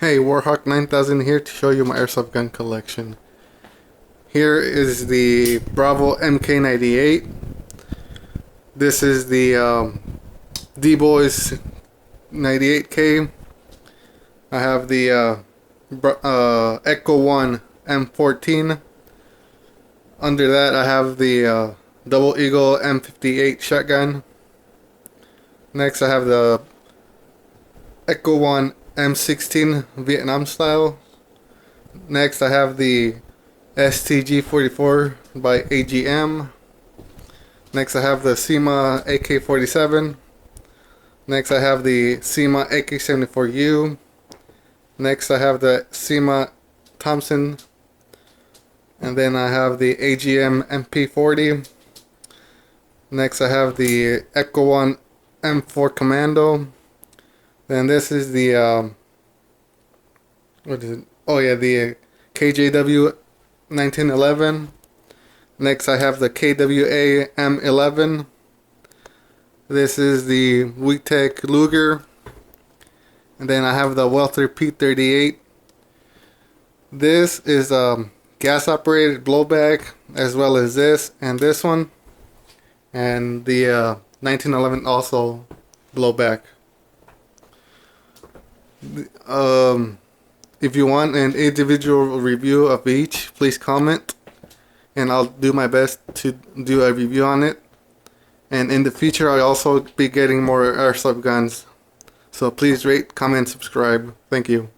Hey, Warhawk 9000 here to show you my airsoft gun collection. Here is the Bravo MK98. This is the D-Boys 98K. I have the Echo 1 M14. Under that I have the Double Eagle M58 shotgun. Next I have the Echo 1 M16 Vietnam style. Next I have the STG-44 by AGM. Next I have the SEMA AK-47. Next I have the SEMA AK-74U. Next I have the SEMA Thompson. And then I have the AGM MP40. Next I have the Echo 1 M4 Commando. Then this is the what is it? Oh yeah, the KJW 1911. Next I have the KWA M11. This is the Weetek Luger. And then I have the Welter P38. This is gas operated blowback, as well as this and this one. And the 1911 also blowback. If you want an individual review of each, please comment and I'll do my best to do a review on it. And in the future I'll also be getting more airsoft guns, so please rate, comment, subscribe. Thank you.